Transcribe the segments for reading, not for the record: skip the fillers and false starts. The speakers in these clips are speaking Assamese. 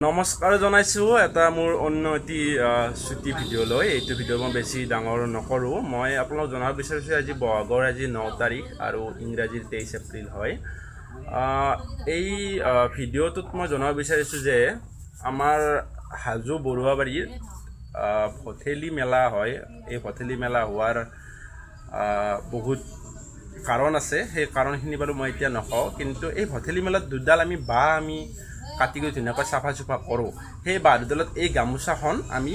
নমস্কাৰ জনাইছোঁ এটা মোৰ অন্য এটি ছুটি ভিডিঅ' লৈ এইটো ভিডিঅ' মই বেছি ডাঙৰ নকৰোঁ মই আপোনালোক জনাব বিচাৰিছোঁ আজি বহাগৰ আজি 9 তাৰিখ আৰু ইংৰাজীৰ 23 এপ্ৰিল হয় এই ভিডিঅ'টোত মই জনাব বিচাৰিছোঁ যে আমাৰ হাজো বৰুৱাবাৰীৰ ভথেলি মেলা হয় এই ভথেলি মেলা হোৱাৰ বহুত কাৰণ আছে সেই কাৰণখিনি বাৰু মই এতিয়া নকওঁ কিন্তু এই ভথেলি মেলাত দুডাল আমি কাটি গৈ ধুনীয়াকৈ চাফা চুফা কৰোঁ সেই বাঁহ দুডালত এই গামোচাখন আমি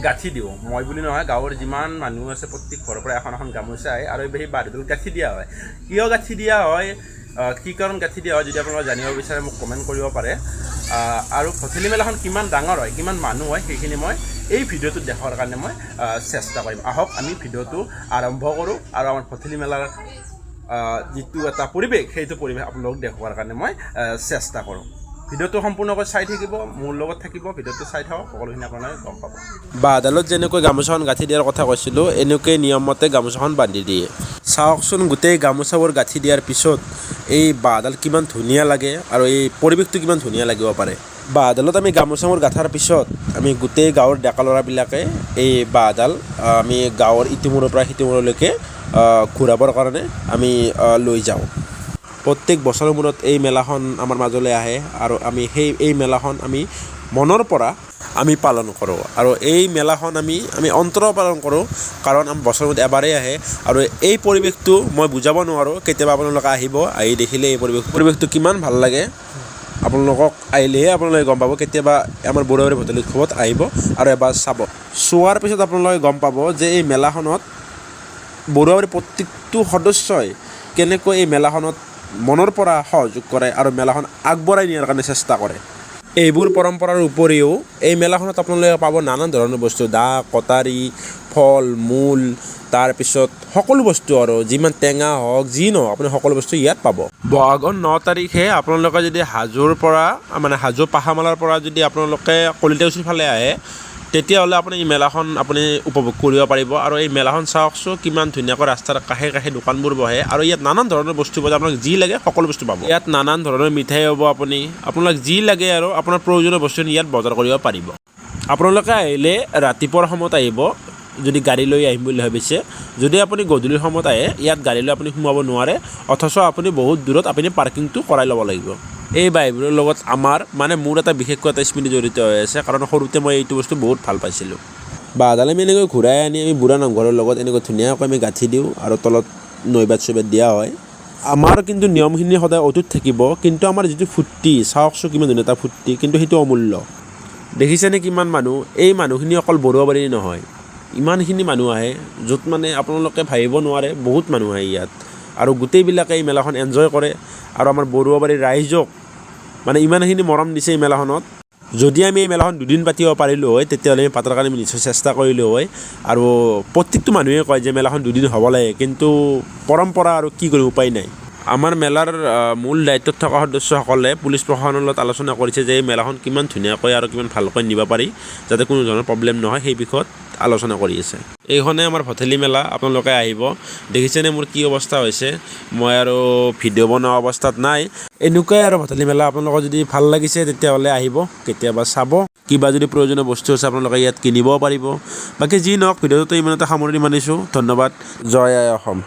গাঁঠি দিওঁ মই বুলি নহয় গাঁৱৰ যিমান মানুহ আছে প্ৰত্যেক ঘৰৰ পৰা এখন এখন গামোচা আহে আৰু সেই বাঁহ দুডাল গাঁঠি দিয়া হয় কিয় গাঁঠি দিয়া হয় কি কাৰণ গাঁঠি দিয়া হয় যদি আপোনালোকে জানিব বিচাৰে মোক কমেণ্ট কৰিব পাৰে আৰু ভথেলি মেলাখন কিমান ডাঙৰ হয় কিমান মানুহ হয় সেইখিনি মই এই ভিডিঅ'টোত দেখাৰ কাৰণে মই চেষ্টা কৰিম আহক আমি ভিডিঅ'টো আৰম্ভ কৰোঁ আৰু আমাৰ ভথেলি মেলাৰ যিটো এটা পৰিৱেশ সেইটো পৰিৱেশ আপোনালোকক দেখুৱাৰ কাৰণে মই চেষ্টা কৰোঁ ভিডিঅ'টো সম্পূৰ্ণকৈ চাই থাকিব মোৰ লগত থাকিব ভিডিঅ'টো চাই থাকক সকলোখিনি আপোনালোকে গম পাব বাঁহডালত যেনেকৈ গামোচাখন গাঁঠি দিয়াৰ কথা কৈছিলোঁ এনেকৈ নিয়মমতে গামোচাখন বান্ধি দিয়ে চাওকচোন গোটেই গামোচাবোৰ গাঁঠি দিয়াৰ পিছত এই বাঁহডাল কিমান ধুনীয়া লাগে আৰু এই পৰিৱেশটো কিমান ধুনীয়া লাগিব পাৰে বাঁহডালত আমি গামোচাবোৰ গাঁঠাৰ পিছত আমি গোটেই গাঁৱৰ ডেকা ল'ৰাবিলাকে এই বাঁহডাল আমি গাঁৱৰ ইটোমূৰৰ পৰা সিটোমূৰলৈকে ঘূৰাবৰ কাৰণে আমি লৈ যাওঁ প্ৰত্যেক বছৰৰ মূৰত এই মেলাখন আমাৰ মাজলৈ আহে আৰু আমি এই মেলাখন আমি মনৰ পৰা আমি পালন কৰোঁ আৰু এই মেলাখন আমি অন্তৰৰ পালন কৰোঁ কাৰণ আমাৰ বছৰৰ মূৰত এবাৰেই আহে আৰু এই পৰিৱেশটো মই বুজাব নোৱাৰোঁ কেতিয়াবা আপোনালোকে আহিব আহি দেখিলে এই পৰিৱেশটো কিমান ভাল লাগে আপোনালোকক আহিলেহে আপোনালোকে গম পাব কেতিয়াবা আমাৰ বৰুৱাবাৰী ভথেলি উৎসৱত আহিব আৰু এবাৰ চাব চোৱাৰ পিছত আপোনালোকে গম পাব যে এই মেলাখনত বৰুৱাবাৰীৰ প্ৰত্যেকটো সদস্যই কেনেকৈ এই মেলাখনত মনৰ পৰা সহযোগ কৰে আৰু মেলাখন আগবঢ়াই নিয়াৰ কাৰণে চেষ্টা কৰে এইবোৰ পৰম্পৰাৰ উপৰিও এই মেলাখনত আপোনালোকে পাব নানান ধৰণৰ বস্তু দা কটাৰী ফল মূল তাৰপিছত সকলো বস্তু আৰু যিমান টেঙা হওক যি নহওক আপুনি সকলো বস্তু ইয়াত পাব বহাগৰ 9 তাৰিখে আপোনালোকে যদি হাজোৰ পৰা হাজো পাহামালাৰ পৰা যদি আপোনালোকে কলিতাকুছিৰ ফালে আহে তেতিয়াহ'লে আপুনি এই মেলাখন আপুনি উপভোগ কৰিব পাৰিব আৰু এই মেলাখন চাওকচোন কিমান ধুনীয়াকৈ ৰাস্তাৰ কাষে কাষে দোকানবোৰ বহে আৰু ইয়াত নানান ধৰণৰ বস্তু পাব আপোনাক যি লাগে সকলো বস্তু পাব ইয়াত নানান ধৰণৰ মিঠাই হ'ব আপোনাক যি লাগে আৰু আপোনাৰ প্ৰয়োজনীয় বস্তু ইয়াত বজাৰ কৰিব পাৰিব আপোনালোকে আহিলে ৰাতিপুৱাৰ সময়ত আহিব যদি গাড়ী লৈ আহিম বুলি ভাবিছে যদি আপুনি গধূলিৰ সময়ত আহে ইয়াত গাড়ী লৈ আপুনি সোমাব নোৱাৰে অথচ আপুনি বহুত দূৰত আপুনি পাৰ্কিংটো কৰাই ল'ব লাগিব এই বাইবোৰৰ লগত মোৰ এটা বিশেষকৈ এটা স্মৃতি জড়িত হৈ আছে কাৰণ সৰুতে মই এইটো বস্তু বহুত ভাল পাইছিলোঁ বাঁহডাল আমি এনেকৈ ঘূৰাই আনি আমি বুঢ়া নামঘৰৰ লগত এনেকৈ ধুনীয়াকৈ আমি গাঁঠি দিওঁ আৰু তলত নৈবাত চৈবাত দিয়া হয় আমাৰ কিন্তু নিয়মখিনি সদায় অটুট থাকিব কিন্তু আমাৰ যিটো ফূৰ্তি চাওকচোন কিমান ধুনীয়া এটা ফূৰ্তি কিন্তু সেইটো অমূল্য দেখিছেনে কিমান মানুহ এই মানুহখিনি অকল বৰুৱাবাৰী নহয় ইমানখিনি মানুহ আহে য'ত আপোনালোকে ভাবিব নোৱাৰে বহুত মানুহ আহে ইয়াত আৰু গোটেইবিলাকে এই মেলাখন এনজয় কৰে আৰু আমাৰ বৰুৱাবাৰীৰ ৰাইজক ইমানখিনি মৰম দিছে এই মেলাখনত যদি আমি এই মেলাখন দুদিন পাতিব পাৰিলোঁ হয় তেতিয়াহ'লে আমি পাতাৰ কাৰণে নিশ্চয় চেষ্টা কৰিলোঁ হয় আৰু প্ৰত্যেকটো মানুহে কয় যে মেলাখন দুদিন হ'ব লাগে কিন্তু পৰম্পৰা আৰু কি কৰিম উপায় নাই আমাৰ মেলাৰ মূল দায়িত্বত থকা সদস্যসকলে পুলিচ প্ৰশাসনৰ লগত আলোচনা কৰিছে যে এই মেলাখন কিমান ধুনীয়াকৈ আৰু কিমান ভালকৈ নিব পাৰি যাতে কোনো ধৰণৰ প্ৰব্লেম নহয় সেই বিষয়ত আলোচনা কৰি আছে এইখনে আমাৰ ভথেলি মেলা আপোনালোকে আহিব দেখিছেনে মোৰ কি অৱস্থা হৈছে মই আৰু ভিডিঅ' বনোৱা অৱস্থাত নাই এনেকুৱাই আৰু ভথেলি মেলা আপোনালোকৰ যদি ভাল লাগিছে তেতিয়াহ'লে আহিব কেতিয়াবা চাব কিবা যদি প্ৰয়োজনীয় বস্তু আছে আপোনালোকে ইয়াত কিনিবও পাৰিব বাকী যি নহওক ভিডিঅ'টো ইমানতে সামৰণি মানিছোঁ ধন্যবাদ জয় আই অসম